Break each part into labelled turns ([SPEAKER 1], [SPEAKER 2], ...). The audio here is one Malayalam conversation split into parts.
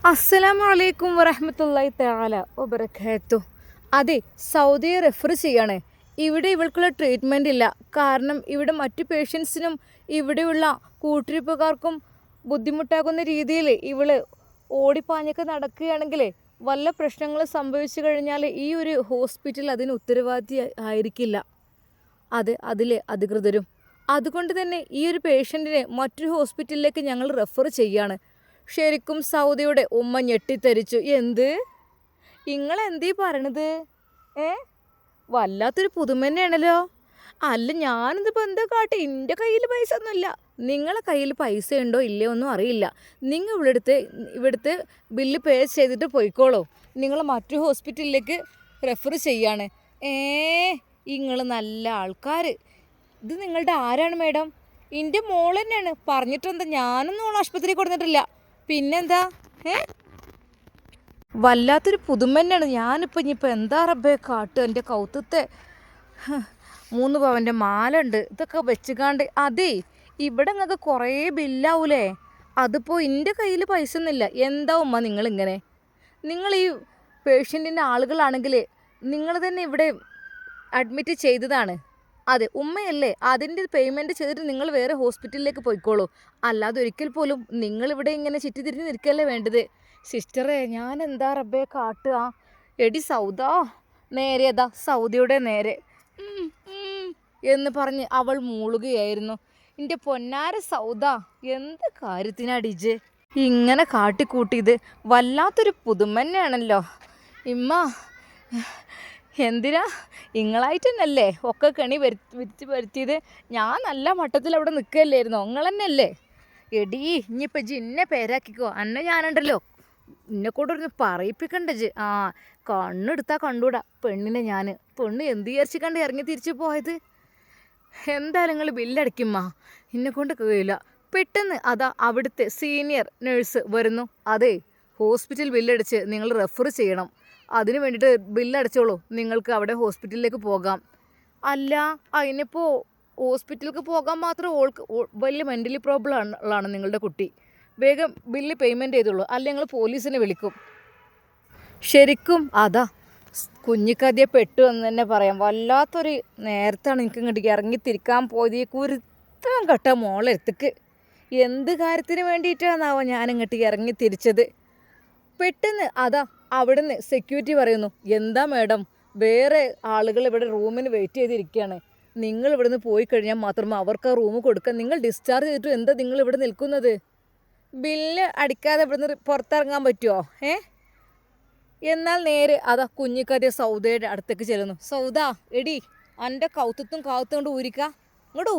[SPEAKER 1] അസ്സലാമു അലൈക്കും വറഹ്മത്തുള്ളാഹി തആല വബറകാതുഹു. അതെ, സൗദിയെ റെഫർ ചെയ്യാണ്. ഇവിടെ ഇവൾക്കുള്ള ട്രീറ്റ്മെൻ്റ് ഇല്ല. കാരണം ഇവിടെ മറ്റു പേഷ്യൻസിനും ഇവിടെയുള്ള കൂട്ടിരിപ്പുകാർക്കും ബുദ്ധിമുട്ടാകുന്ന രീതിയിൽ ഇവൾ ഓടിപ്പാഞ്ഞൊക്കെ നടക്കുകയാണെങ്കിൽ വല്ല പ്രശ്നങ്ങൾ സംഭവിച്ചു കഴിഞ്ഞാൽ ഈ ഒരു ഹോസ്പിറ്റൽ അതിന് ഉത്തരവാദി ആയിരിക്കില്ല. അതിലെ അധികൃതരും. അതുകൊണ്ട് തന്നെ ഈ ഒരു പേഷ്യൻറ്റിനെ മറ്റൊരു ഹോസ്പിറ്റലിലേക്ക് ഞങ്ങൾ റെഫർ ചെയ്യാണ്. ശരിക്കും സൗദിയുടെ ഉമ്മ ഞെട്ടിത്തരിച്ചു. എന്ത്, നിങ്ങളെന്തീ പറയണത്? വല്ലാത്തൊരു പുതുമ തന്നെയാണല്ലോ. അല്ല, ഞാനിതിപ്പോൾ എന്താ കാട്ടി? എൻ്റെ കയ്യിൽ പൈസ ഒന്നുമില്ല. നിങ്ങളെ കയ്യിൽ പൈസ ഉണ്ടോ ഇല്ലയോ ഒന്നും അറിയില്ല. നിങ്ങൾ ഇവിടുത്തെ ബില്ല് പേ ചെയ്തിട്ട് പോയിക്കോളൂ. നിങ്ങൾ മറ്റു ഹോസ്പിറ്റലിലേക്ക് റെഫർ ചെയ്യാണ്. നിങ്ങൾ നല്ല ആൾക്കാർ. ഇത് നിങ്ങളുടെ ആരാണ് മാഡം? എൻ്റെ മോൾ തന്നെയാണ്. പറഞ്ഞിട്ടെന്താ, ഞാനൊന്നും ഓൾ ആശുപത്രിയിൽ കൊടുത്തിട്ടില്ല. പിന്നെന്താ? വല്ലാത്തൊരു പുതുമ തന്നെയാണ്. ഇനിയിപ്പോൾ എന്താ റബ്ബേ കാട്ട്? എൻ്റെ കൗത്തത്തെ 3 പവൻ്റെ മാല ഉണ്ട്. ഇതൊക്കെ വെച്ചുകാണ്ട് അതേ ഇവിടെ നിങ്ങൾക്ക് കുറേ ബില്ലാവൂലേ? അതിപ്പോൾ എൻ്റെ കയ്യിൽ പൈസ ഒന്നുമില്ല. എന്താ ഉമ്മ നിങ്ങളിങ്ങനെ? നിങ്ങൾ ഈ പേഷ്യൻറ്റിൻ്റെ ആളുകളാണെങ്കിൽ നിങ്ങൾ തന്നെ ഇവിടെ അഡ്മിറ്റ് ചെയ്തതാണ്. അതെ, ഉമ്മയല്ലേ? അതിൻ്റെ പേയ്മെൻറ്റ് ചെയ്തിട്ട് നിങ്ങൾ വേറെ ഹോസ്പിറ്റലിലേക്ക് പോയിക്കോളൂ. അല്ലാതെ ഒരിക്കൽ പോലും നിങ്ങളിവിടെ ഇങ്ങനെ ചുറ്റിത്തിരിഞ്ഞ് നിൽക്കുകയല്ലേ വേണ്ടത്. സിസ്റ്ററെ, ഞാൻ എന്താ റബ്ബേ കാട്ടുക? എടി സൗദാ, നേരെയതാ സൗദിയുടെ നേരെ എന്ന് പറഞ്ഞ് അവൾ മൂളുകയായിരുന്നു. എൻ്റെ പൊന്നാര സൗദ, എന്ത് കാര്യത്തിനടിച്ച് ഇങ്ങനെ കാട്ടിക്കൂട്ടിയത്? വല്ലാത്തൊരു പുതുമ തന്നെയാണല്ലോ. ഇമ്മ, എന്തിനാ നിങ്ങളായിട്ട് തന്നെയല്ലേ ഒക്കെ കണി വരുത്തിയത്? ഞാൻ നല്ല മട്ടത്തിൽ അവിടെ നിൽക്കുകയല്ലായിരുന്നോ? നിങ്ങൾ തന്നെയല്ലേ? എടീ, ഇനിയിപ്പോൾ ഇന്നെ പേരാക്കിക്കോ. അന്നെ ഞാനുണ്ടല്ലോ, എന്നെക്കൂടൊന്ന് പറയിപ്പിക്കണ്ട. കണ്ണെടുത്താൽ കണ്ടൂടാ പെണ്ണിനെ. പെണ്ണ് എന്ത് വിചാരിച്ചിക്കണ്ട് ഇറങ്ങി തിരിച്ചു പോയത്? എന്തായാലും നിങ്ങൾ ബില്ലടിക്കുമ്മ, എന്നെക്കൊണ്ട് കഴിയില്ല. പെട്ടെന്ന് അതാ അവിടുത്തെ സീനിയർ നേഴ്സ് വരുന്നു. അതെ, ഹോസ്പിറ്റൽ ബില്ലടിച്ച് നിങ്ങൾ റെഫർ ചെയ്യണം. അതിന് വേണ്ടിയിട്ട് ബില്ലടിച്ചോളൂ. നിങ്ങൾക്ക് അവിടെ ഹോസ്പിറ്റലിലേക്ക് പോകാം. അല്ല, അതിനിപ്പോൾ ഹോസ്പിറ്റലിലേക്ക് പോകാൻ മാത്രം വലിയ മെൻ്റലി പ്രോബ്ലം ഉള്ളതാണ് നിങ്ങളുടെ കുട്ടി. വേഗം ബില്ല് പേയ്മെൻറ്റ് ചെയ്തോളൂ, അല്ലെങ്കിൽ ഞങ്ങൾ പോലീസിനെ വിളിക്കും. ശരിക്കും അതാ കുഞ്ഞിക്കതിയെ പെട്ടു എന്ന് തന്നെ പറയാം. വല്ലാത്തൊരു നേരത്താണ് എനിക്ക് ഇങ്ങോട്ട് ഇറങ്ങിത്തിരിക്കാൻ പോയത്. ഈ കുരുത്തം കെട്ട മോളെടുത്തേക്ക് എന്ത് കാര്യത്തിന് വേണ്ടിയിട്ടാണെന്നാവോ ഞാനിങ്ങോട്ട് ഇറങ്ങി തിരിച്ചത്. പെട്ടെന്ന് അതാ അവിടുന്ന് സെക്യൂരിറ്റി പറയുന്നു, എന്താ മാഡം, വേറെ ആളുകൾ ഇവിടെ റൂമിന് വെയിറ്റ് ചെയ്തിരിക്കുകയാണ്. നിങ്ങൾ ഇവിടുന്ന് പോയി കഴിഞ്ഞാൽ മാത്രമേ അവർക്ക് ആ റൂം കൊടുക്കാൻ. നിങ്ങൾ ഡിസ്ചാർജ് ചെയ്തിട്ട് എന്താ നിങ്ങൾ ഇവിടെ നിൽക്കുന്നത്? ബില്ല് അടിക്കാതെ ഇവിടുന്ന് പുറത്തിറങ്ങാൻ പറ്റുമോ? എന്നാൽ നേരെ അതാ കുഞ്ഞിക്കതിയ സൗദയുടെ അടുത്തേക്ക് ചെല്ലുന്നു. സൗദ, എടി, എൻ്റെ കൗത്തും കൊണ്ട് ഊരിക്ക. ഇങ്ങോട്ട്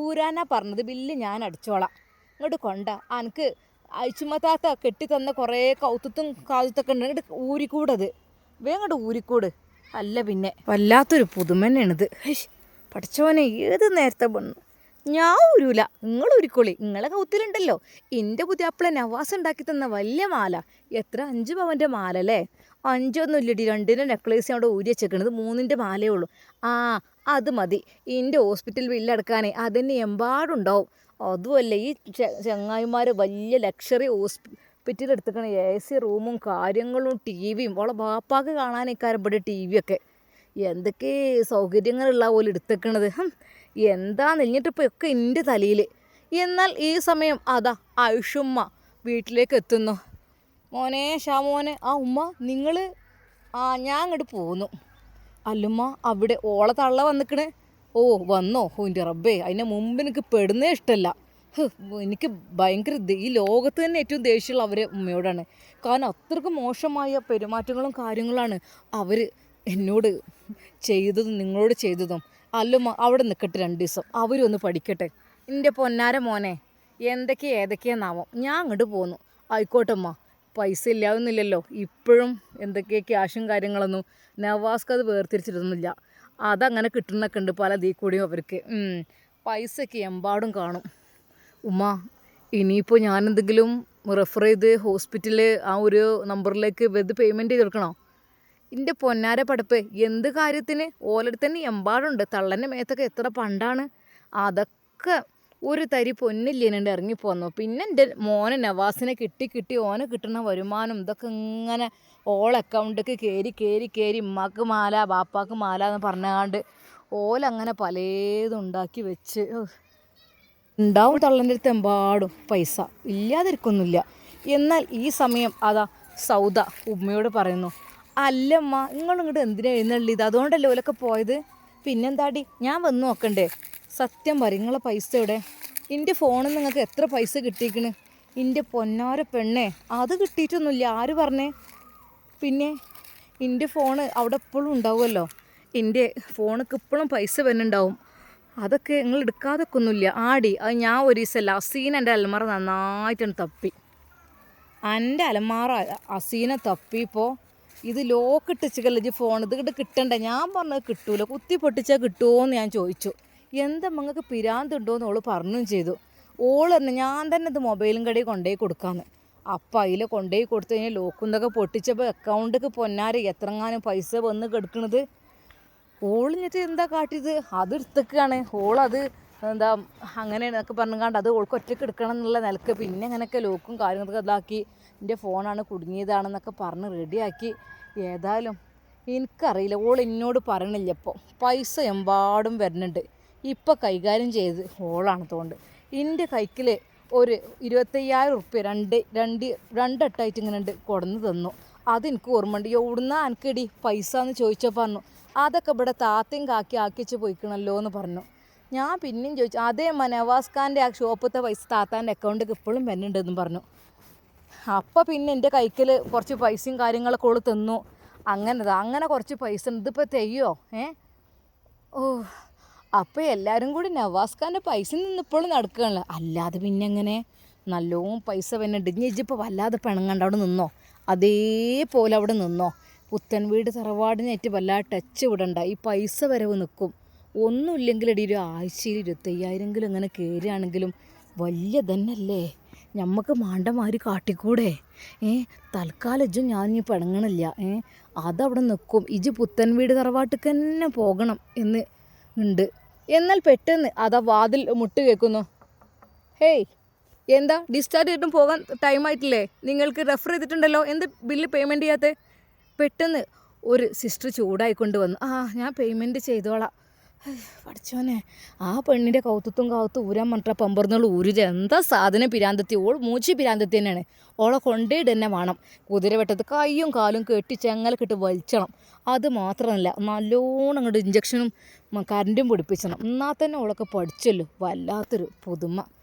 [SPEAKER 1] ഊരാനാ പറഞ്ഞത്. ബില്ല് ഞാൻ അടിച്ചോളാം. ഇങ്ങോട്ട് കൊണ്ട. എനിക്ക് അയച്ചുമത്താത്ത കെട്ടി തന്ന കുറേ കൗത്തും കാതുത്തൊക്കെ ഉണ്ട്. ഇങ്ങോട്ട് ഊരിക്കൂടത്. വേങ്ങോട്ട് ഊരിക്കൂട്. അല്ല പിന്നെ വല്ലാത്തൊരു പുതുമ തന്നെയാണിത്. പഠിച്ചോനെ, ഏത് നേരത്തെ വന്നു? ഞാൻ ഊരൂല, നിങ്ങൾ ഊരിക്കോളി. നിങ്ങളെ കൗത്തിലുണ്ടല്ലോ എൻ്റെ പുതിയാപ്പിള നവാസ് ഉണ്ടാക്കി തന്ന വലിയ മാല. എത്ര? 5 പവൻ്റെ മാല അല്ലേ? 5 ഒന്നും ഇല്ലടി, 2ൻ്റെ നെക്ലേസ് അവിടെ ഊരി വെച്ചേക്കണത്. 3ൻ്റെ മാലയേ ഉള്ളൂ. അത് മതി എൻ്റെ ഹോസ്പിറ്റൽ ബില്ലടക്കാനേ. അതന്നെ എമ്പാടുണ്ടാവും. അതുമല്ല, ഈ ചങ്ങായിമാർ വലിയ ലക്ഷറി ഹോസ്പിറ്റൽ എടുത്തേക്കണ. AC റൂമും കാര്യങ്ങളും TV-യും. ഓളെ ബാപ്പാക്ക് കാണാനേക്കാരം ഇവിടെ TV ഒക്കെ. എന്തൊക്കെ സൗകര്യങ്ങളുള്ള പോലെ എടുത്തേക്കണത്. എന്താ നെല്ലിട്ടിപ്പോൾ ഒക്കെ എൻ്റെ തലയിൽ. എന്നാൽ ഈ സമയം അതാ ആയുഷുമ്മ വീട്ടിലേക്ക് എത്തുന്നു. മോനെ, ഷാമോനെ, ഉമ്മ നിങ്ങൾ? ഞാൻ അങ്ങോട്ട് പോന്നു. അല്ലുമ്മ, അവിടെ ഓളെ തള്ള വന്നിക്കണേ. വന്നോ? എൻ്റെ റബ്ബേ, അതിന് മുമ്പ് എനിക്ക് പെടുന്നേ ഇഷ്ടമല്ല. എനിക്ക് ഭയങ്കര ഈ ലോകത്ത് തന്നെ ഏറ്റവും ദേഷ്യമുള്ള അവരെ ഉമ്മയോടാണ്. കാരണം അത്രയ്ക്ക് മോശമായ പെരുമാറ്റങ്ങളും കാര്യങ്ങളാണ് അവർ എന്നോട് ചെയ്തതും നിങ്ങളോട് ചെയ്തതും. അല്ലുമ്മ, അവിടെ നിൽക്കട്ടെ 2 ദിവസം, അവരും ഒന്ന് പഠിക്കട്ടെ. എൻ്റെ പൊന്നാര മോനെ, ഏതൊക്കെയാന്നാവും. ഞാൻ അങ്ങോട്ട് പോന്നു. ആയിക്കോട്ടമ്മ, പൈസ ഇല്ലാവുന്നില്ലല്ലോ. ഇപ്പോഴും ക്യാഷും കാര്യങ്ങളൊന്നും നവാസ്ക്ക് അത് വേർതിരിച്ചിട്ടൊന്നുമില്ല. അതങ്ങനെ കിട്ടുന്നൊക്കെ ഉണ്ട് പല കൂടിയും അവർക്ക്. പൈസയൊക്കെ എമ്പാടും കാണും. ഉമ്മ, ഇനിയിപ്പോൾ ഞാനെന്തെങ്കിലും റെഫർ ചെയ്ത് ഹോസ്പിറ്റലിൽ ആ ഒരു നമ്പറിലേക്ക് വെറുതെ പേയ്മെൻറ്റ് ചെയ്ത് കൊടുക്കണോ? എൻ്റെ പൊന്നാര പടപ്പ്, എന്ത് കാര്യത്തിന്? ഓലടുത്ത് തന്നെ എമ്പാടുണ്ട്. തള്ളൻ്റെ മേത്തൊക്കെ എത്ര പണ്ടാണ്. അതൊക്കെ ഒരു തരി പൊന്നില്ലേനുണ്ട് ഇറങ്ങിപ്പോന്നു. പിന്നെ എൻ്റെ മോനെ നവാസിനെ കിട്ടി ഓനെ കിട്ടുന്ന വരുമാനം ഇതൊക്കെ ഇങ്ങനെ അക്കൗണ്ടിലേക്ക് കയറി ഉമ്മാക്ക് മാല ബാപ്പാക്ക് മാല എന്ന് പറഞ്ഞാണ്ട് ഓലങ്ങനെ പലതും ഉണ്ടാക്കി വെച്ച് ഉണ്ടാവും തള്ളൻ്റെ അടുത്ത് എമ്പാടും പൈസ ഇല്ലാതിരിക്കൊന്നുമില്ല. എന്നാൽ ഈ സമയം അതാ സൗദ ഉമ്മയോട് പറയുന്നു, അല്ലമ്മ നിങ്ങളിങ്ങോട്ട് എന്തിനാ എഴുന്നള്ളിയത്, അതുകൊണ്ടല്ലേ ഓലൊക്കെ പോയത്, പിന്നെന്താടി ഞാൻ വന്ന് നോക്കണ്ടേ, സത്യം പറയും നിങ്ങളെ പൈസ എവിടെ, എൻ്റെ ഫോണിൽ നിന്ന് നിങ്ങൾക്ക് എത്ര പൈസ കിട്ടിയിരിക്കണ്, എൻ്റെ പൊന്നാര പെണ്ണേ അത് കിട്ടിയിട്ടൊന്നുമില്ല, ആര് പറഞ്ഞേ, പിന്നെ എൻ്റെ ഫോണ് അവിടെ എപ്പോഴും ഉണ്ടാവുമല്ലോ, എൻ്റെ ഫോണിക്ക് ഇപ്പോഴും പൈസ വരുന്നുണ്ടാവും, അതൊക്കെ നിങ്ങൾ എടുക്കാതൊക്കെ ഒന്നുമില്ല ആടി. അത് ഞാൻ ഒരു ദിവസമല്ല അസീന എൻ്റെ അലമാറ നന്നായിട്ടാണ് തപ്പി, എൻ്റെ അലമാറ അസീന തപ്പിയപ്പോൾ ഇത് ലോക്ക് ഇട്ടിച്ചല്ലേ ഫോൺ, ഇത് കിട്ടണ്ടേ, ഞാൻ പറഞ്ഞത് കിട്ടൂല, കുത്തി പൊട്ടിച്ചാൽ കിട്ടുമോ എന്ന് ഞാൻ ചോദിച്ചു. എന്താ നിങ്ങൾക്ക് പിരാന്തുണ്ടോയെന്ന് ഓള് പറഞ്ഞും ചെയ്തു. ഓള് തന്നെ ഞാൻ തന്നെ ഇത് മൊബൈലും കടയിൽ കൊണ്ടുപോയി കൊടുക്കാമെന്ന്. അപ്പം അതിൽ കൊണ്ടുപോയി കൊടുത്തു കഴിഞ്ഞാൽ ലോക്കുന്നതൊക്കെ പൊട്ടിച്ചപ്പോൾ അക്കൗണ്ടിക്ക് പൊന്നാരെ എത്രങ്ങാനും പൈസ വന്ന് കിടക്കണത്. ഓളിഞ്ഞിട്ട് എന്താ കാട്ടിയത്, അത് എടുത്തേക്കാണ് ഓളത് എന്താ അങ്ങനെ എന്നൊക്കെ പറഞ്ഞുകൊണ്ട് അത് ഓൾക്ക് ഒറ്റയ്ക്ക് എടുക്കണം എന്നുള്ള നിലക്ക് പിന്നെ അങ്ങനെയൊക്കെ ലോക്കും കാര്യങ്ങളൊക്കെ ഇതാക്കി എൻ്റെ ഫോണാണ് കുടുങ്ങിയതാണെന്നൊക്കെ പറഞ്ഞ് റെഡിയാക്കി. ഏതായാലും എനിക്കറിയില്ല, ഓൾ എന്നോട് പറയണില്ല, ഇപ്പോൾ പൈസ എമ്പാടും വരുന്നുണ്ട്, ഇപ്പോൾ കൈകാര്യം ചെയ്ത് ഓളാണ് തോന്നുന്നത്. എൻ്റെ കൈക്കിൽ ഒരു 25,000 ഉറുപ്പ്യ രണ്ടെട്ടായിട്ട് ഇങ്ങനെ ഉണ്ട് കൊടുന്ന് തന്നു. അതെനിക്ക് ഓർമ്മയുണ്ട്. എവിടുന്നാ എനിക്കിടി പൈസ എന്ന് ചോദിച്ചപ്പോൾ പറഞ്ഞു അതൊക്കെ ഇവിടെ താത്തയും കാക്കി ആക്കി വെച്ച് പോയിക്കണല്ലോ എന്ന് പറഞ്ഞു. ഞാൻ പിന്നെയും ചോദിച്ചു, അതേ നവാസ് ഖാൻ്റെ ആ ഷോപ്പത്തെ പൈസ താത്താൻ്റെ അക്കൗണ്ടിൽ ഇപ്പോഴും വരുന്നുണ്ടെന്നും പറഞ്ഞു. അപ്പോൾ പിന്നെ എൻ്റെ കൈക്കിൽ കുറച്ച് പൈസയും കാര്യങ്ങളൊക്കെ ഓള് തന്നു. അങ്ങനെ കുറച്ച് പൈസ ഉണ്ട്, ഇതിപ്പോൾ തെയ്യോ അപ്പോൾ എല്ലാവരും കൂടി നവാസ് ഖാൻ്റെ പൈസ നിന്നിപ്പോഴും നടക്കുകയാണല്ലോ, അല്ലാതെ പിന്നെ എങ്ങനെ നല്ലോണം പൈസ വരുന്നുണ്ട്. ഇജിപ്പോൾ വല്ലാതെ പിണങ്ങണ്ട, അവിടെ നിന്നോ, അതേപോലെ അവിടെ നിന്നോ, പുത്തൻ വീട് തറവാടിനായിട്ട് വല്ലാതെ ടച്ച് വിടണ്ട, ഈ പൈസ വരവ് നിൽക്കും. ഒന്നുമില്ലെങ്കിലും ഒരു ആഴ്ചയിൽ 25,000 ഇങ്ങനെ കയറുകയാണെങ്കിലും വലിയ തന്നെയല്ലേ, ഞമ്മക്ക് മാണ്ടമാതിരി കാട്ടിക്കൂടെ, തൽക്കാലം ഇജ്ജും ഞാൻ ഇനി പിണങ്ങണില്ല, അതവിടെ നിൽക്കും, ഇജ്ജ് പുത്തൻ വീട് തറവാട്ടിക്ക് തന്നെ പോകണം എന്ന് ഉണ്ട്. എന്നാൽ പെട്ടെന്ന് അതാ വാതിൽ മുട്ട് കേൾക്കുന്നു. ഹേയ് എന്താ ഡിസ്ചാർജ് ചെയ്തിട്ടും പോകാൻ ടൈമായിട്ടില്ലേ, നിങ്ങൾക്ക് റെഫർ ചെയ്തിട്ടുണ്ടല്ലോ, എന്ത് ബില്ല് പേയ്മെൻറ്റ് ചെയ്യാത്ത, പെട്ടെന്ന് ഒരു സിസ്റ്റർ ചൂടായിക്കൊണ്ട് വന്നു. ഞാൻ പേയ്മെൻറ്റ് ചെയ്തോളാം. പഠിച്ചോനെ ആ പെണ്ണിൻ്റെ കൗത്തും ഊരാൻ പറഞ്ഞിട്ട് പമ്പർന്നുള്ള ഊരുക, എന്താ സാധനം പിരാന്തത്തി, ഓൾ മൂച്ചി പിരാന്തത്തി തന്നെയാണ്, ഓളെ കൊണ്ടേയിട്ട് തന്നെ വേണം, കുതിരവെട്ടത്ത് കയ്യും കാലും കെട്ടി ചെങ്ങലക്കിട്ട് വലിച്ചണം, അത് മാത്രമല്ല നല്ലോണം അങ്ങോട്ട് ഇഞ്ചക്ഷനും കറണ്ടും പിടിപ്പിച്ചണം, എന്നാൽ തന്നെ ഓളൊക്കെ പഠിച്ചല്ലോ. വല്ലാത്തൊരു പുതുമ,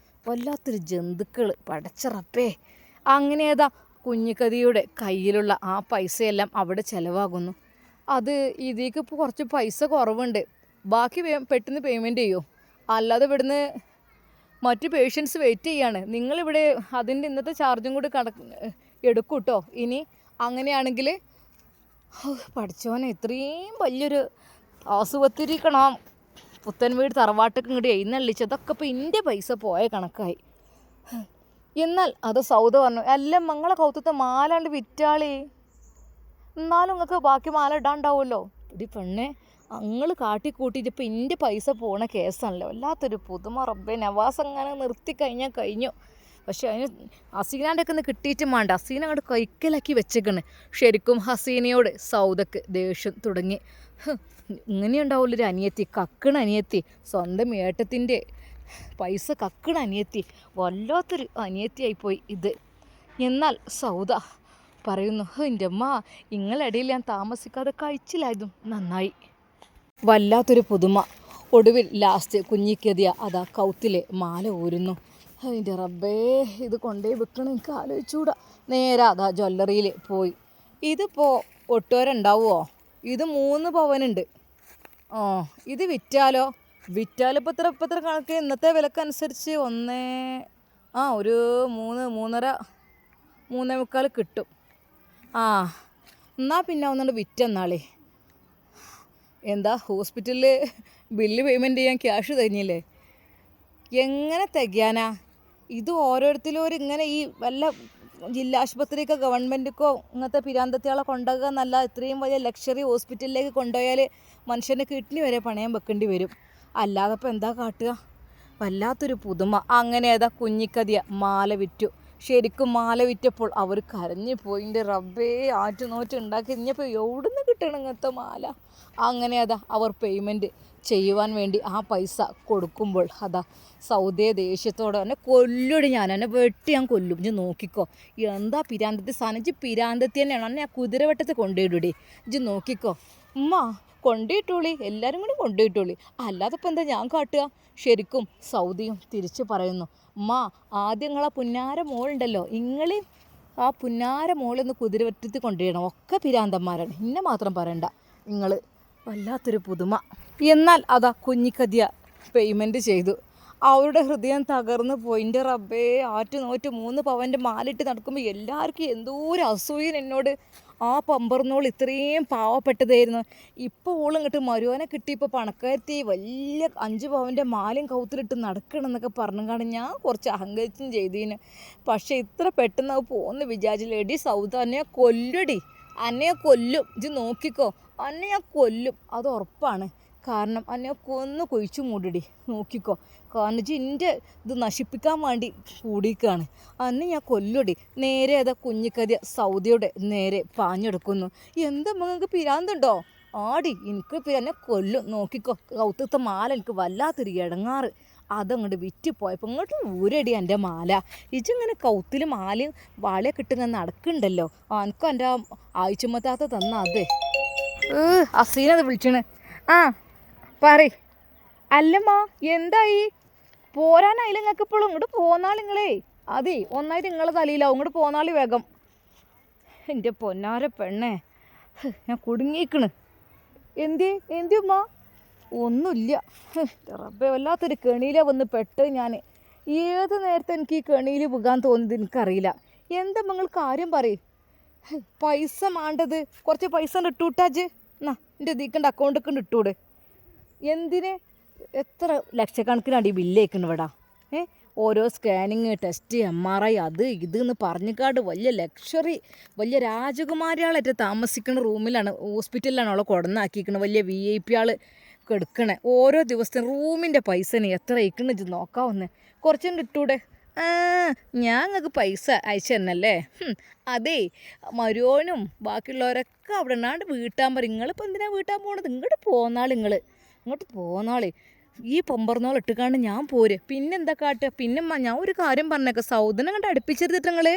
[SPEAKER 1] വല്ലാത്തൊരു ജന്തുക്കൾ, പടച്ചറപ്പേ. അങ്ങനെ ഏതാ കുഞ്ഞിക്കതിയുടെ കയ്യിലുള്ള ആ പൈസയെല്ലാം അവിടെ ചിലവാകുന്നു. അത് ഇതിലേക്ക് ഇപ്പോൾ കുറച്ച് പൈസ കുറവുണ്ട്, ബാക്കി പെട്ടെന്ന് പേയ്മെൻറ്റ് ചെയ്യൂ, അല്ലാതെ ഇവിടുന്ന് മറ്റ് പേഷ്യൻസ് വെയിറ്റ് ചെയ്യാണ്, നിങ്ങളിവിടെ അതിൻ്റെ ഇന്നത്തെ ചാർജും കൂടി എടുക്കും കേട്ടോ. ഇനി അങ്ങനെയാണെങ്കിൽ പഠിച്ചോനെ ഇത്രയും വലിയൊരു ആസുപത്രിക്കണം പുത്തൻ വീട് തറവാട്ടൊക്കെ ഇങ്ങോട്ട് എഴുന്നള്ളിച്ച്, അതൊക്കെ ഇപ്പോൾ എൻ്റെ പൈസ പോയ കണക്കായി. എന്നാൽ അത് സൗദ പറഞ്ഞു, എല്ലാം മങ്ങളെ കൗത്തത്തെ മാലാണ്ട് വിറ്റാളി, എന്നാലും നിങ്ങൾക്ക് ബാക്കി മാല ഇടാണ്ടാവുമല്ലോ. ഇടി പെണ്ണെ അങ്ങൾ കാട്ടിക്കൂട്ടിയിട്ട് ഇപ്പോൾ എൻ്റെ പൈസ പോണ കേസാണല്ലോ, വല്ലാത്തൊരു പുതുമ റബ്ബേ. നവാസ് അങ്ങനെ നിർത്തി കഴിഞ്ഞാൽ കഴിഞ്ഞു. പക്ഷെ അതിന് ഹസീനാൻ്റെ ഒക്കെ ഒന്ന് കിട്ടിയിട്ടും വേണ്ട, ഹസീന അങ്ങോട്ട് കൈക്കലാക്കി വെച്ചേക്കണ്. ശരിക്കും ഹസീനയോട് സൗദക്ക് ദേഷ്യം തുടങ്ങി. ഇങ്ങനെയുണ്ടാവുള്ളൊരു അനിയത്തി, കക്കണ അനിയത്തി, സ്വന്തം ഏട്ടത്തിൻ്റെ പൈസ കക്കണ അനിയത്തി, വല്ലാത്തൊരു അനിയത്തിയായിപ്പോയി ഇത്. എന്നാൽ സൗദ പറയുന്നു, എൻ്റെ അമ്മ ഇങ്ങളിടയിൽ ഞാൻ താമസിക്കാതെ കഴിച്ചില്ലായതും നന്നായി. വല്ലാത്തൊരു പുതുമ. ഒടുവിൽ ലാസ്റ്റ് കുഞ്ഞിക്കെതിയ അതാ കൗത്തിലെ മാല ഊരുന്നു. അതിൻ്റെ റബ്ബേ ഇത് കൊണ്ടേ വെക്കണം, എനിക്ക് ആലോചിച്ചുകൂടാ. നേരെ അതാ ജ്വല്ലറിയിൽ പോയി. ഇതിപ്പോൾ ഒട്ടുവരെ ഇത് 3 പവനുണ്ട്. ഇത് വിറ്റാലോ ഇപ്പോൾ ഇത്ര കണക്ക് ഇന്നത്തെ വിലക്കനുസരിച്ച് ഒരു 3.5 3.25 കിട്ടും. എന്നാൽ പിന്നെ ഒന്നുകൊണ്ട് വിറ്റെന്നാളേ. എന്താ ഹോസ്പിറ്റലിൽ ബില്ല് പേയ്മെൻറ്റ് ചെയ്യാൻ ക്യാഷ് തന്നില്ലേ, എങ്ങനെ തികയാനാ ഇത്? ഓരോരുത്തരും ഇങ്ങനെ ഈ വല്ല ജില്ലാ ആശുപത്രിക്കോ ഗവൺമെൻറ്റിക്കോ ഇങ്ങനത്തെ പിരാന്തത്തിയാളെ കൊണ്ടുപോകുക എന്നല്ല, ഇത്രയും വലിയ ലക്ഷറി ഹോസ്പിറ്റലിലേക്ക് കൊണ്ടുപോയാൽ മനുഷ്യൻ്റെ കിഡ്നി വരെ പണയം വെക്കേണ്ടി വരും. അല്ലാതെ ഇപ്പോൾ എന്താ കാട്ടുക? വല്ലാത്തൊരു പുതുമ. അങ്ങനെ അതാ കുഞ്ഞിക്കതിയ മാല വിറ്റു. ശരിക്കും മാല വിറ്റപ്പോൾ അവർ കരഞ്ഞു പോയി. എൻ്റെ റബ്ബേ, ആറ്റുനോറ്റ് ഉണ്ടാക്കി ഇനിയിപ്പോൾ എവിടുന്ന് കിട്ടണം ഇങ്ങനത്തെ മാല? അങ്ങനെ അതാ അവർ പേയ്മെൻറ്റ് ചെയ്യുവാൻ വേണ്ടി ആ പൈസ കൊടുക്കുമ്പോൾ അതാ സൗദയെ ദേഷ്യത്തോടെ എന്നെ കൊല്ലൊടി, എന്നെ വെട്ടി ഞാൻ കൊല്ലും, ഇജ്ജ് നോക്കിക്കോ. എന്താ പിരാന്തത്തി സാധനം, ഇജ്ജ് പിരാന്തത്തി തന്നെയാണ്, എന്നെ ആ കുതിരവട്ടത്ത് കൊണ്ടുപോയിടൂടി, ഇജ്ജ് നോക്കിക്കോ. ഉമ്മ കൊണ്ടുപോയിട്ടോളി, എല്ലാവരും കൂടി കൊണ്ടുപോയിട്ടോളി, അല്ലാതെ ഇപ്പം എന്താ ഞാൻ കാട്ടുക? ശരിക്കും സൗദിയും തിരിച്ചു പറയുന്നു, ഉമ്മ ആദ്യം നിങ്ങളാ പുന്നാര മോളുണ്ടല്ലോ, ഇങ്ങളെയും ആ പുന്നാര മോളൊന്ന് കുതിരവറ്റത്ത് കൊണ്ടുപോയണം, ഒക്കെ പിരാന്തന്മാരാണ്, ഇന്നെ മാത്രം പറയണ്ട, നിങ്ങൾ വല്ലാത്തൊരു പുതുമ. എന്നാൽ അതാ കുഞ്ഞിക്കതിയ പേയ്മെൻറ്റ് ചെയ്തു. അവരുടെ ഹൃദയം തകർന്നു പോയി. എൻ്റെ റബ്ബേ, ആറ്റുനോറ്റ് 3 പവൻ്റെ മാലിട്ട് നടക്കുമ്പോൾ എല്ലാവർക്കും എന്തോ ഒരു അസൂയൻ എന്നോട്. ആ പമ്പർന്നോൾ ഇത്രയും പാവപ്പെട്ടതായിരുന്നു, ഇപ്പോൾ ഓളിങ്ങോട്ട് മരുവനെ കിട്ടിയപ്പോൾ പണക്കാരത്തി വലിയ 5 പവൻ്റെ മാലയും കൗത്തിലിട്ട് നടക്കണം എന്നൊക്കെ പറഞ്ഞുകൊണ്ട് ഞാൻ കുറച്ച് അഹങ്കരിച്ചും ചെയ്തീന്. പക്ഷേ ഇത്ര പെട്ടെന്ന് അത് പോകുന്നു വിചാരിച്ചില്ല. എടി സൗദ, അന്നെ കൊല്ലടി, അന്നെ കൊല്ലും, ഇത് നോക്കിക്കോ, അന്നെ ഞാൻ കൊല്ലും, അത് ഉറപ്പാണ്. കാരണം അന്നെ കൊന്ന് കുഴിച്ചു മൂടിടി, നോക്കിക്കോ. കാരണം ഇൻ്റെ ഇത് നശിപ്പിക്കാൻ വേണ്ടി കൂടിയിരിക്കുകയാണ്, അന്ന് ഞാൻ കൊല്ലടി. നേരെ അതാ കുഞ്ഞിക്കതിയ സൗദിയുടെ നേരെ പാഞ്ഞെടുക്കുന്നു. എന്താ നിങ്ങൾക്ക് പിരാന്തുണ്ടോ? ആടി, എനിക്ക് എന്നെ കൊല്ലും, നോക്കിക്കോ. കൗത്തത്തെ മാല എനിക്ക് വല്ലാത്തൊരു ഇടങ്ങാറ്, അതങ്ങോട്ട് വിറ്റ് പോയപ്പോൾ ഇങ്ങോട്ട് ഊരടി എൻ്റെ മാല. ഇജിങ്ങനെ കൗത്തിൽ മാലയും വാളയൊക്കെ ഇട്ടിങ്ങനെ നടക്കുന്നുണ്ടല്ലോ, എനിക്കും എൻ്റെ ആഴ്ചമത്താത്ത തന്ന അത്. അസീനത് വിളിച്ചണ്. ആ പറ. അല്ലമ്മ, എന്തായി? പോരാനായില്ല നിങ്ങൾക്ക് ഇപ്പോഴും? ഇങ്ങോട്ട് പോന്നാൾ നിങ്ങളേ. അതെ, ഒന്നായിട്ട് നിങ്ങളെ തലയിലാവും, ഇങ്ങോട്ട് പോന്നാളി വേഗം. എൻ്റെ പൊന്നാര പെണ്ണേ, ഞാൻ കുടുങ്ങിക്കണ്. എന്തിയമ്മ? ഒന്നുമില്ല. റബ്ബേ, വല്ലാത്തൊരു കെണിയിലാണ് വന്ന് പെട്ട് ഞാൻ. ഏത് നേരത്തെ എനിക്ക് ഈ കെണിയിൽ വീകാൻ തോന്നിയത് എനിക്കറിയില്ല. എന്താ നിങ്ങൾ കാര്യം പറയും? പൈസ മാണ്ടത്, കുറച്ച് പൈസ ഇട്ടുവിട്ടാജ്. എന്നാ എൻ്റെ ദീക്കൻ്റെ അക്കൗണ്ടൊക്കെ ഇട്ടൂടെ. എന്തിന്? എത്ര ലക്ഷക്കണക്കിനടി ബില്ലേക്കുന്നു ഇവിടെ. ഓരോ സ്കാനിങ്, ടെസ്റ്റ്, MRI, അത് ഇതെന്ന് പറഞ്ഞിക്കാട് വലിയ ലക്ഷറി, വലിയ രാജകുമാരികളായിട്ട് താമസിക്കുന്ന റൂമിലാണ്, ഹോസ്പിറ്റലിലാണ് അവളെ കൊടന്നാക്കിയിരിക്കുന്നത്. വലിയ VIP ആൾ കെടുക്കണേ. ഓരോ ദിവസത്തെ റൂമിൻ്റെ പൈസന് എത്ര ഇരിക്കണെന്ന് നോക്കാവുന്നേ. കുറച്ചുകൊണ്ട് ഇട്ടൂടെ. ഞാൻ നിങ്ങൾക്ക് പൈസ അയച്ചു തന്നല്ലേ. അതേ, മരുവനും ബാക്കിയുള്ളവരൊക്കെ അവിടെ നിന്നാണ്ട് വീട്ടാൻ പറയും. നിങ്ങളിപ്പോൾ എന്തിനാണ് വീട്ടാൻ പോണത്? ഇങ്ങോട്ട് പോന്നാളി. ഈ പൊമ്പർന്നോൾ ഇട്ടുകാണ്ട് ഞാൻ പോര്. പിന്നെന്താ കാട്ടുക? പിന്നെ ഞാൻ ഒരു കാര്യം പറഞ്ഞേക്കാം, സൗദനെ കണ്ട് അടുപ്പിച്ചരുത് നിങ്ങൾ.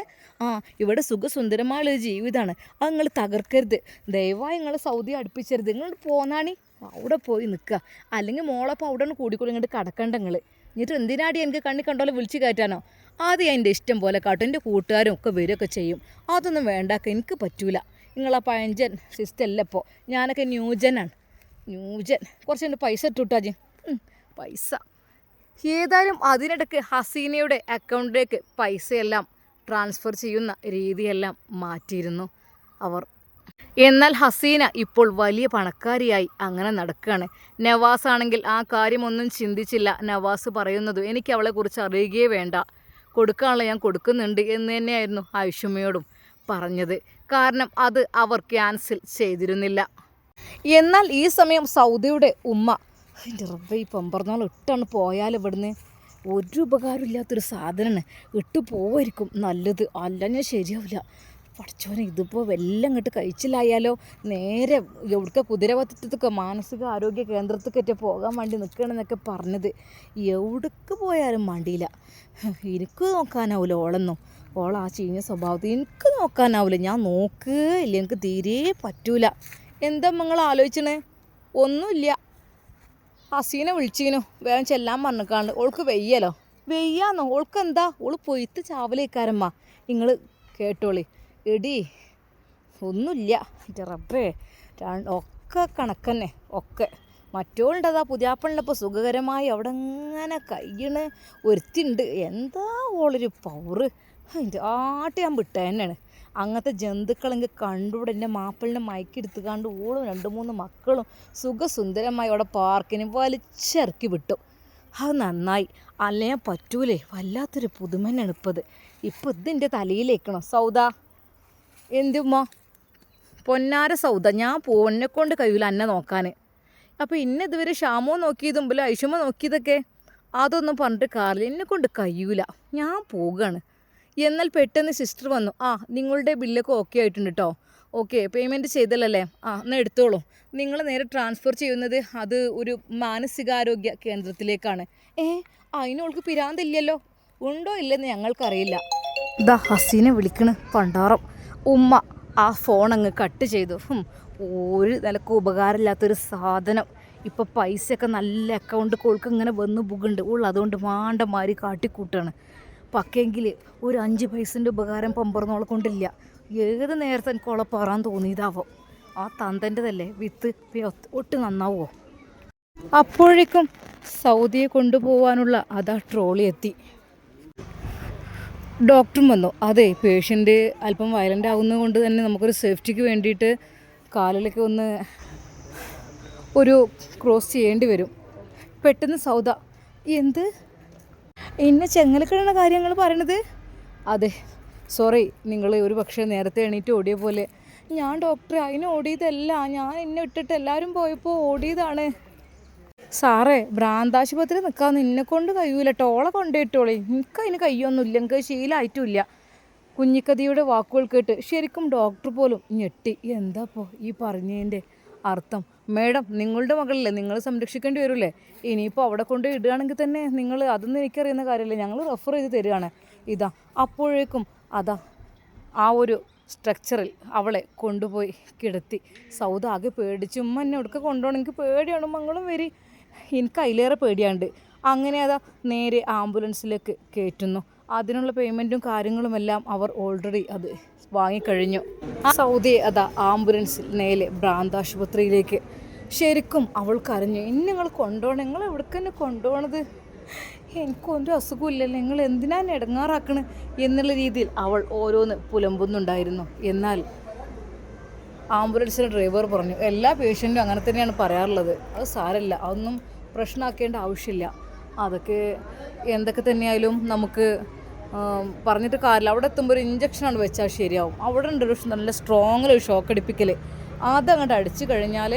[SPEAKER 1] ഇവിടെ സുഖസുന്ദരമായ ജീവിതമാണ്, അത് നിങ്ങൾ തകർക്കരുത്. ദയവായി നിങ്ങൾ സൗദി അടുപ്പിച്ചരുത്. നിങ്ങൾ പോന്നാണി, അവിടെ പോയി നിൽക്കുക. അല്ലെങ്കിൽ മോളപ്പോൾ അവിടെ നിന്ന് കൂടിക്കൂടി ഇങ്ങോട്ട് കടക്കണ്ട നിങ്ങൾ. എന്നിട്ട് എന്തിനാടി എനിക്ക് കണ്ണി കണ്ടോലെ വിളിച്ച് കയറ്റാനോ? ആദ്യം എൻ്റെ ഇഷ്ടം പോലെ കാട്ടും, എൻ്റെ കൂട്ടുകാരും ഒക്കെ വരികയൊക്കെ ചെയ്യും. അതൊന്നും വേണ്ടാക്ക, എനിക്ക് പറ്റൂല. നിങ്ങളാ പഴഞ്ചൻ സിസ്റ്റം അല്ല ഇപ്പോൾ, ഞാനൊക്കെ ന്യൂജനാണ്. കുറച്ചുകൊണ്ട് പൈസ ഇട്ടുവിട്ടാജ്. പൈസ ഏതായാലും അതിനിടയ്ക്ക് ഹസീനയുടെ അക്കൗണ്ടിലേക്ക് പൈസയെല്ലാം ട്രാൻസ്ഫർ ചെയ്യുന്ന രീതിയെല്ലാം മാറ്റിയിരുന്നു അവർ. എന്നാൽ ഹസീന ഇപ്പോൾ വലിയ പണക്കാരിയായി അങ്ങനെ നടക്കുകയാണ്. നവാസ് ആണെങ്കിൽ ആ കാര്യമൊന്നും ചിന്തിച്ചില്ല. നവാസ് പറയുന്നത് എനിക്ക് അവളെക്കുറിച്ച് അറിയുകയേ വേണ്ട, കൊടുക്കാനുള്ള ഞാൻ കൊടുക്കുന്നുണ്ട് എന്ന് തന്നെയായിരുന്നു ആയിഷുമ്മയോടും പറഞ്ഞത്. കാരണം അത് അവർ ക്യാൻസൽ ചെയ്തിരുന്നില്ല. എന്നാൽ ഈ സമയം സൗദിയുടെ ഉമ്മ, എൻ്റെ റബ്ബേ, ഈ പമ്പർന്നോൾ ഇട്ടാണ് പോയാൽ ഇവിടുന്ന് ഒരു ഉപകാരമില്ലാത്തൊരു സാധനമാണ്, ഇട്ട് പോവായിരിക്കും നല്ലത്, അല്ലെങ്കിൽ ശരിയാവില്ല. പഠിച്ചോനെ, ഇതിപ്പോൾ വെല്ലം ഇങ്ങോട്ട് കഴിച്ചില്ലായാലോ. നേരെ എവിടുത്തെ കുതിരവത്തത്തൊക്കെ മാനസിക ആരോഗ്യ കേന്ദ്രത്തേക്കൊക്കെ പോകാൻ വേണ്ടി നിൽക്കണമെന്നൊക്കെ പറഞ്ഞത്. എവിടേക്ക് പോയാലും മണ്ടിയില്ല. എനിക്ക് നോക്കാനാവില്ല ഓളൊന്നും, ആ ചീഞ്ഞ സ്വഭാവത്തിൽ എനിക്ക് നോക്കാനാവില്ല. ഞാൻ നോക്കുകയില്ല, എനിക്ക് തീരെ പറ്റൂല. എന്താ നിങ്ങൾ ആലോചിച്ചണേ? ഒന്നുമില്ല. ഹസീനെ വിളിച്ചിനു, വേഗം ചെല്ലാൻ പറഞ്ഞിക്കാണ്ട്. ഓൾക്ക് വെയ്യല്ലോ. വെയ്യാന്നോ? ഓൾക്ക് എന്താ? ഓള് പൊയ്ത്ത് ചാവലേക്കാരമ്മ. നിങ്ങൾ കേട്ടോളി. എടി, ഒന്നുമില്ല. റബ്ബേ, ഒക്കെ കണക്കന്നെ ഒക്കെ. മറ്റോളുണ്ടതാ പുതിയാപ്പളിനപ്പോൾ സുഖകരമായി അവിടെ ഇങ്ങനെ കയ്യണ് ഒരുത്തിണ്ട്. എന്താ ഓളൊരു പവറ്! അതിൻ്റെ ഞാൻ വിട്ട തന്നെയാണ്. അങ്ങനത്തെ ജന്തുക്കളെങ്കിൽ കണ്ടുകൂടെ. എൻ്റെ മാപ്പിളിനെ മയക്കെടുത്ത് കണ്ട് ഓളും 2-3 മക്കളും സുഖസുന്ദരമായി അവിടെ പാർക്കിന് വലിച്ചിറക്കി വിട്ടു. അത് നന്നായി, അല്ലേ പറ്റൂലേ. വല്ലാത്തൊരു പുതുമനാണ് ഇപ്പോൾ ഇതിൻ്റെ തലയിലേക്കണോ സൗദ? എന്തുമ്മ? പൊന്നാര സൗദ, ഞാൻ എന്നെക്കൊണ്ട് കഴിയില്ല എന്നെ നോക്കാൻ. അപ്പോൾ ഇതുവരെ ഷാമോ നോക്കിയതും ഐഷുമ നോക്കിയതൊക്കെ അതൊന്നും പറഞ്ഞിട്ട് കാര്യമില്ല, എന്നെ കൊണ്ട് കഴിയൂല, ഞാൻ പോവുകയാണ്. എന്നാൽ പെട്ടെന്ന് സിസ്റ്റർ വന്നു. നിങ്ങളുടെ ബില്ലൊക്കെ ഓക്കെ ആയിട്ടുണ്ട് കേട്ടോ. ഓക്കെ, പേയ്മെൻറ്റ് ചെയ്തല്ലേ? എന്നാൽ എടുത്തോളൂ. നിങ്ങൾ നേരെ ട്രാൻസ്ഫർ ചെയ്യുന്നത് അത് ഒരു മാനസികാരോഗ്യ കേന്ദ്രത്തിലേക്കാണ്. അതിനോൾക്ക് പിരാന്തില്ലല്ലോ, ഉണ്ടോ ഇല്ലെന്ന് ഞങ്ങൾക്കറിയില്ല. ഇതാ ഹസീനെ വിളിക്കണ് പണ്ടാറം. ഉമ്മ ആ ഫോൺ അങ്ങ് കട്ട് ചെയ്തു. ഒരു നിലക്ക് ഉപകാരമില്ലാത്തൊരു സാധനം. ഇപ്പോൾ പൈസയൊക്കെ നല്ല അക്കൗണ്ട് കോൾക്ക് ഇങ്ങനെ വന്ന് പോകുന്നുണ്ട്. അതുകൊണ്ട് മാണ്ടമാരി കാട്ടിക്കൂട്ടാണ്. പക്കെങ്കിൽ ഒരു 5 പൈസൻ്റെ ഉപകാരം പമ്പറന്നോളെ കൊണ്ടില്ല. ഏത് നേരത്തെ എനിക്ക് ഓളെ പറയാൻ തോന്നിയതാവോ. ആ തന്തൻ്റെതല്ലേ വിത്ത് ഒട്ട് നന്നാവോ. അപ്പോഴേക്കും സൗദിയെ കൊണ്ടുപോകാനുള്ള അതാ ട്രോളി എത്തി. ഡോക്ടറും വന്നു. അതെ, പേഷ്യൻ്റ് അല്പം വയലൻ്റ് ആകുന്നത് കൊണ്ട് തന്നെ നമുക്കൊരു സേഫ്റ്റിക്ക് വേണ്ടിയിട്ട് കാലിലൊക്കെ ഒന്ന് ഒരു ക്രോസ് ചെയ്യേണ്ടി വരും. പെട്ടെന്ന് സൗദ, എന്ത് എന്നെ ചെങ്ങലക്കിടുന്ന കാര്യങ്ങൾ പറയണത്? അതെ, സോറി, നിങ്ങൾ ഒരു പക്ഷേ നേരത്തെ എണീറ്റ് ഓടിയ പോലെ. ഞാൻ ഡോക്ടറെ അതിന് ഓടിയതല്ല, ഞാൻ എന്നെ ഇട്ടിട്ട് എല്ലാവരും പോയപ്പോൾ ഓടിയതാണ്. സാറേ, ഭ്രാന്താശുപത്രി നിൽക്കാമെന്ന് എന്നെക്കൊണ്ട് കഴിയൂല, ടോളെ കൊണ്ടുപോയിട്ടോളേ. എനിക്കതിന് കഴിയൊന്നുമില്ല, എനിക്ക് ശീലമായിട്ടുമില്ല. കുഞ്ഞിക്കതിയുടെ വാക്കുകൾ കേട്ട് ശരിക്കും ഡോക്ടർ പോലും ഞെട്ടി. എന്താപ്പോൾ ഈ പറഞ്ഞതിൻ്റെ അർത്ഥം? മേഡം, നിങ്ങളുടെ മകളല്ലേ, നിങ്ങൾ സംരക്ഷിക്കേണ്ടി വരില്ലേ? ഇനിയിപ്പോൾ അവിടെ കൊണ്ട് ഇടുകയാണെങ്കിൽ തന്നെ നിങ്ങൾ അതൊന്നും എനിക്കറിയുന്ന കാര്യമില്ല, ഞങ്ങൾ റെഫർ ചെയ്ത് തരികയാണ്. ഇതാ അപ്പോഴേക്കും അതാ ആ ഒരു സ്ട്രക്ചറിൽ അവളെ കൊണ്ടുപോയി കിടത്തി. സൗദ ആകെ പേടിച്ചു. ഉമ്മ എന്നെ എടുക്ക കൊണ്ടുപോകണം, എനിക്ക് പേടിയാണ്, മങ്ങളും വരി. എനിക്ക് അതിലേറെ പേടിയാണ്ട്. അങ്ങനെ അതാ നേരെ ആംബുലൻസിലേക്ക് കയറ്റുന്നു. അതിനുള്ള പേയ്മെൻറ്റും കാര്യങ്ങളുമെല്ലാം അവർ ഓൾറെഡി അത് വാങ്ങിക്കഴിഞ്ഞു. സൗദിയെ അതാ ആംബുലൻസിൽ നേരെ ഭ്രാന്താശുപത്രിയിലേക്ക്. ശരിക്കും അവൾ കരഞ്ഞു. ഇനി നിങ്ങൾ കൊണ്ടുപോകണം, നിങ്ങൾ എവിടേക്ക് തന്നെ കൊണ്ടുപോകണത്? എനിക്കൊരു അസുഖമില്ലല്ലോ, നിങ്ങൾ എന്തിനാണ് ഇടങ്ങാറാക്കണ് എന്നുള്ള രീതിയിൽ അവൾ ഓരോന്ന് പുലമ്പുന്നുണ്ടായിരുന്നു. എന്നാൽ ആംബുലൻസിലെ ഡ്രൈവർ പറഞ്ഞു, എല്ലാ പേഷ്യൻറ്റും അങ്ങനെ തന്നെയാണ് പറയാറുള്ളത്, അത് സാരമില്ല, അതൊന്നും പ്രശ്നമാക്കേണ്ട ആവശ്യമില്ല. അതൊക്കെ എന്തൊക്കെ തന്നെയായാലും നമുക്ക് പറഞ്ഞിട്ട് കാര്യമില്ല. അവിടെ എത്തുമ്പോൾ ഒരു ഇഞ്ചക്ഷനാണ് വെച്ചാൽ ശരിയാവും. അവിടെ ഉണ്ട് ഒരു നല്ല സ്ട്രോങ്ങിലൊരു ഷോക്ക് അടിപ്പിക്കൽ. അതങ്ങോട്ട് അടിച്ചു കഴിഞ്ഞാൽ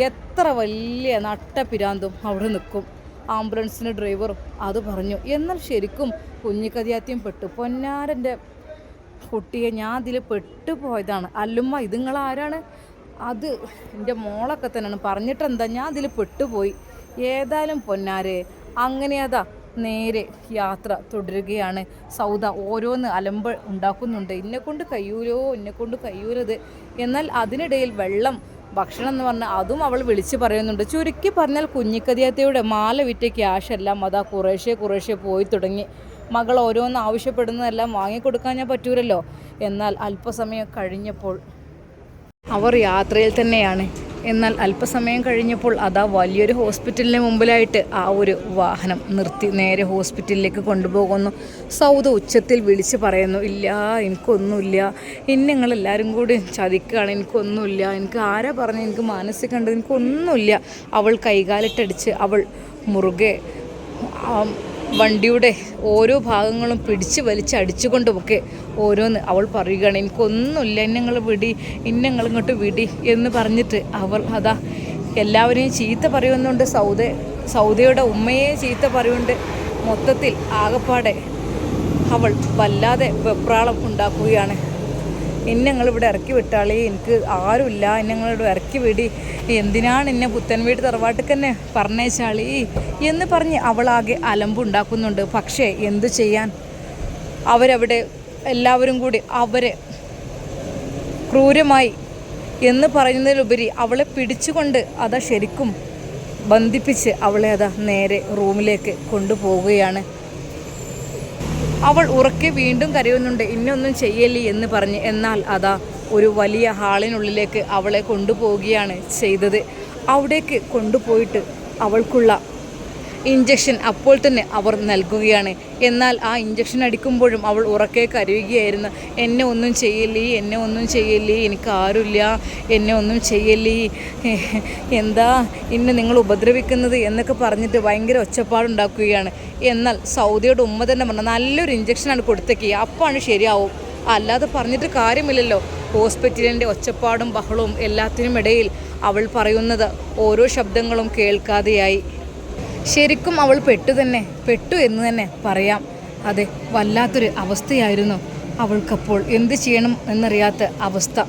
[SPEAKER 1] എത്ര വലിയ നട്ട പിരാന്തും അവിടെ നിൽക്കും. ആംബുലൻസിൻ്റെ ഡ്രൈവറും അത് പറഞ്ഞു. എന്നാൽ ശരിക്കും കുഞ്ഞിക്കതിയാത്യം പെട്ടു. പൊന്നാരൻ്റെ കുട്ടിയെ ഞാൻ അതിൽ പെട്ടുപോയതാണ്. അല്ലുമ്മ, ഇത് നിങ്ങളാരാണ്? അത് എൻ്റെ മോളൊക്കെ തന്നെയാണ്. പറഞ്ഞിട്ടെന്താ, ഞാൻ അതിൽ പെട്ടുപോയി. ഏതായാലും പൊന്നാരെ, അങ്ങനെ അതാ നേരെ യാത്ര തുടരുകയാണ്. സൗദ ഓരോന്ന് അലമ്പ് ഉണ്ടാക്കുന്നുണ്ട്. എന്നെക്കൊണ്ട് കഴിയൂലത്. എന്നാൽ അതിനിടയിൽ വെള്ളം, ഭക്ഷണം എന്ന് പറഞ്ഞാൽ അതും അവൾ വിളിച്ച് പറയുന്നുണ്ട്. ചുരുക്കി പറഞ്ഞാൽ കുഞ്ഞിക്കതിയാത്തയുടെ മാല വിറ്റ ക്യാഷെല്ലാം അതാ കുറേശ്ശെ പോയി തുടങ്ങി. മകൾ ഓരോന്ന് ആവശ്യപ്പെടുന്നതെല്ലാം വാങ്ങിക്കൊടുക്കാൻ ഞാൻ പറ്റൂലല്ലോ. എന്നാൽ അല്പസമയം കഴിഞ്ഞപ്പോൾ അവർ യാത്രയിൽ തന്നെയാണ്. എന്നാൽ അല്പസമയം കഴിഞ്ഞപ്പോൾ അതാ വലിയൊരു ഹോസ്പിറ്റലിന് മുമ്പിലായിട്ട് ആ ഒരു വാഹനം നിർത്തി നേരെ ഹോസ്പിറ്റലിലേക്ക് കൊണ്ടുപോകുന്നു. സൗദ ഉച്ചത്തിൽ വിളിച്ച് പറയുന്നു, ഇല്ല, എനിക്കൊന്നുമില്ല, ഇനി നിങ്ങളെല്ലാവരും കൂടി ചതിക്കുകയാണ്, എനിക്കൊന്നുമില്ല, എനിക്ക് ആരാ പറഞ്ഞു, എനിക്ക് മാനസികമുണ്ട്, എനിക്കൊന്നുമില്ല. അവൾ കൈകാലിട്ടടിച്ച് അവൾ മുറുകെ വണ്ടിയുടെ ഓരോ ഭാഗങ്ങളും പിടിച്ച് വലിച്ചടിച്ചുകൊണ്ടുമൊക്കെ ഓരോന്ന് അവൾ പറയുകയാണ്, എനിക്കൊന്നുമില്ല, ഇന്നങ്ങളിങ്ങോട്ട് വിടി എന്ന് പറഞ്ഞിട്ട് അവൾ അതാ എല്ലാവരെയും ചീത്ത പറയുന്നുണ്ട്. സൗദയുടെ ഉമ്മയെ ചീത്ത പറയുന്നുണ്ട്. മൊത്തത്തിൽ ആകപ്പാടെ അവൾ വല്ലാതെ വെപ്രാളം ഉണ്ടാക്കുകയാണ്. ഇന്നങ്ങളിവിടെ ഇറക്കി വിട്ടാളേ, എനിക്ക് ആരുമില്ല, ഇന്നങ്ങളിവിടെ ഇറക്കി വിടി, എന്തിനാണ് എന്നെ പുത്തൻവീട് തറവാട്ടിക്ക് തന്നെ പറഞ്ഞേച്ചാളീ എന്ന് പറഞ്ഞ് അവളാകെ അലമ്പുണ്ടാക്കുന്നുണ്ട്. പക്ഷേ എന്തു ചെയ്യാൻ, അവരവിടെ എല്ലാവരും കൂടി അവരെ ക്രൂരമായി എന്ന് പറയുന്നതിലുപരി അവളെ പിടിച്ചുകൊണ്ട് അതാ ശരിക്കും ബന്ധിപ്പിച്ച് അവളെ അതാ നേരെ റൂമിലേക്ക് കൊണ്ടുപോവുകയാണ്. അവൾ ഉറക്കെ വീണ്ടും കരയുന്നുണ്ട്, ഇന്നൊന്നും ചെയ്യല്ലേ എന്ന് പറഞ്ഞ്. എന്നാൽ അതാ ഒരു വലിയ ഹാളിനുള്ളിലേക്ക് അവളെ കൊണ്ടുപോവുകയാണ് ചെയ്തത്. അവിടേക്ക് കൊണ്ടുപോയിട്ട് അവൾക്കുള്ള ഇഞ്ചക്ഷൻ അപ്പോൾ തന്നെ അവർ നൽകുകയാണ്. എന്നാൽ ആ ഇഞ്ചക്ഷൻ അടിക്കുമ്പോഴും അവൾ ഉറക്കെ കരയുകയായിരുന്നു. എന്നെ ഒന്നും ചെയ്യല്ലേ, എനിക്ക് ആരുമില്ല, എന്നെ ഒന്നും ചെയ്യല്ലേ, എന്താ ഇന്ന് നിങ്ങൾ ഉപദ്രവിക്കുന്നത് എന്നൊക്കെ പറഞ്ഞിട്ട് ഭയങ്കര ഒച്ചപ്പാടുണ്ടാക്കുകയാണ്. എന്നാൽ സൗദിയുടെ ഉമ്മ തന്നെ പറഞ്ഞു, നല്ലൊരു ഇഞ്ചക്ഷനാണ് കൊടുത്തേക്കുക, അപ്പാണ് ശരിയാവും, അല്ലാതെ പറഞ്ഞിട്ട് കാര്യമില്ലല്ലോ. ഹോസ്പിറ്റലിൻ്റെ ഒച്ചപ്പാടും ബഹളവും എല്ലാത്തിനും ഇടയിൽ അവൾ പറയുന്നത് ഓരോ ശബ്ദങ്ങളും കേൾക്കാതെയായി. ശരിക്കും അവൾ പെട്ടു എന്ന് തന്നെ പറയാം. അതെ, വല്ലാത്തൊരു അവസ്ഥയായിരുന്നു അവൾക്കപ്പോൾ. എന്ത് ചെയ്യണം എന്നറിയാത്ത അവസ്ഥ.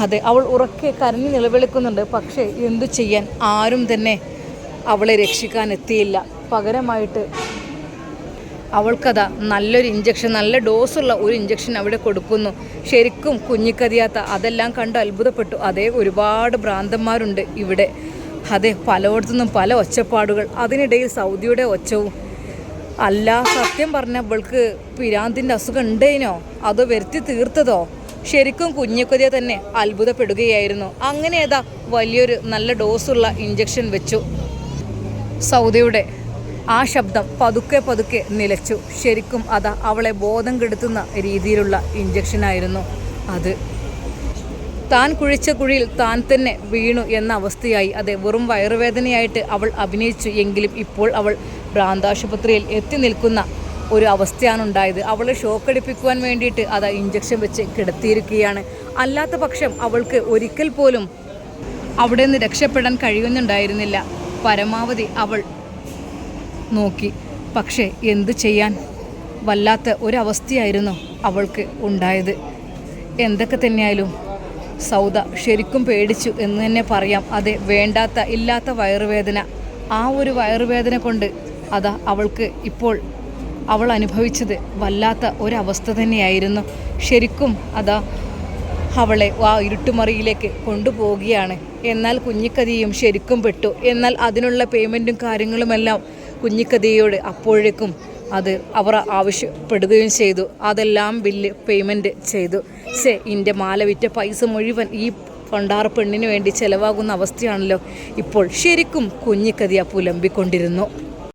[SPEAKER 1] അതെ, അവൾ ഉറക്കെ കരഞ്ഞു നിലവിളിക്കുന്നുണ്ട്. പക്ഷേ എന്തു ചെയ്യാൻ, ആരും തന്നെ അവളെ രക്ഷിക്കാൻ എത്തിയില്ല. പകരമായിട്ട് അവൾക്കതാ നല്ലൊരു ഇഞ്ചക്ഷൻ, നല്ല ഡോസുള്ള ഒരു ഇഞ്ചക്ഷൻ അവിടെ കൊടുക്കുന്നു. ശരിക്കും കുഞ്ഞിക്കതിയാത്ത അതെല്ലാം കണ്ട് അത്ഭുതപ്പെട്ടു. അതേ, ഒരുപാട് ഭ്രാന്തന്മാരുണ്ട് ഇവിടെ. അതെ, പലയിടത്തുനിന്നും പല ഒച്ചപ്പാടുകൾ. അതിനിടയിൽ സൗദിയുടെ ഒച്ചവും. അല്ല, സത്യം പറഞ്ഞ അവൾക്ക് പിരാന്തിൻ്റെ അസുഖം ഉണ്ടേനോ അതോ വരുത്തി തീർത്തതോ? ശരിക്കും കുഞ്ഞിക്കതിയ തന്നെ അത്ഭുതപ്പെടുകയായിരുന്നു. അങ്ങനെ ഏതാ വലിയൊരു നല്ല ഡോസുള്ള ഇഞ്ചക്ഷൻ വെച്ചു. സൗദിയുടെ ആ ശബ്ദം പതുക്കെ നിലച്ചു. ശരിക്കും അതാ അവളെ ബോധം കെടുത്തുന്ന രീതിയിലുള്ള ഇഞ്ചക്ഷനായിരുന്നു അത്. താൻ കുഴിച്ച കുഴിയിൽ താൻ തന്നെ വീണു എന്ന അവസ്ഥയായി. അതെ, വെറും വയറുവേദനയായിട്ട് അവൾ അഭിനയിച്ചു. എങ്കിലും ഇപ്പോൾ അവൾ ഭ്രാന്താശുപത്രിയിൽ എത്തി നിൽക്കുന്ന ഒരു അവസ്ഥയാണ് ഉണ്ടായത്. അവളെ ഷോക്കടിപ്പിക്കുവാൻ വേണ്ടിയിട്ട് അതാ ഇഞ്ചക്ഷൻ വെച്ച് കിടത്തിയിരിക്കുകയാണ്. അല്ലാത്ത പക്ഷം അവൾക്ക് ഒരിക്കൽ പോലും അവിടെ നിന്ന് രക്ഷപ്പെടാൻ കഴിയുന്നുണ്ടായിരുന്നില്ല. പരമാവധി അവൾ നോക്കി. പക്ഷേ എന്തു ചെയ്യാൻ, വല്ലാത്ത ഒരവസ്ഥയായിരുന്നു അവൾക്ക് ഉണ്ടായത്. എന്തൊക്കെ തന്നെയായാലും സൗദ ശരിക്കും പേടിച്ചു എന്ന് തന്നെ പറയാം. അതെ, വേണ്ടാത്ത ഇല്ലാത്ത വയറുവേദന. ആ ഒരു വയറുവേദന കൊണ്ട് അതാ അവൾക്ക് ഇപ്പോൾ അവൾ അനുഭവിച്ചത് വല്ലാത്ത ഒരവസ്ഥ തന്നെയായിരുന്നു. ശരിക്കും അതാ അവളെ ആ ഇരുട്ടുമറിയിലേക്ക് കൊണ്ടുപോവുകയാണ്. എന്നാൽ കുഞ്ഞിക്കതിയും ശരിക്കും പെട്ടു. എന്നാൽ അതിനുള്ള പേയ്മെൻറ്റും കാര്യങ്ങളുമെല്ലാം കുഞ്ഞിക്കതിയോട് അപ്പോഴേക്കും അത് അവർ ആവശ്യപ്പെടുകയും ചെയ്തു. അതെല്ലാം ബില്ല് പേയ്മെൻറ്റ് ചെയ്തു. എൻ്റെ മാല വിറ്റ പൈസ മുഴുവൻ ഈ പണ്ടാറ പെണ്ണിന് വേണ്ടി ചിലവാകുന്ന അവസ്ഥയാണല്ലോ ഇപ്പോൾ. ശരിക്കും കുഞ്ഞിക്കതിയ പുലമ്പിക്കൊണ്ടിരുന്നു.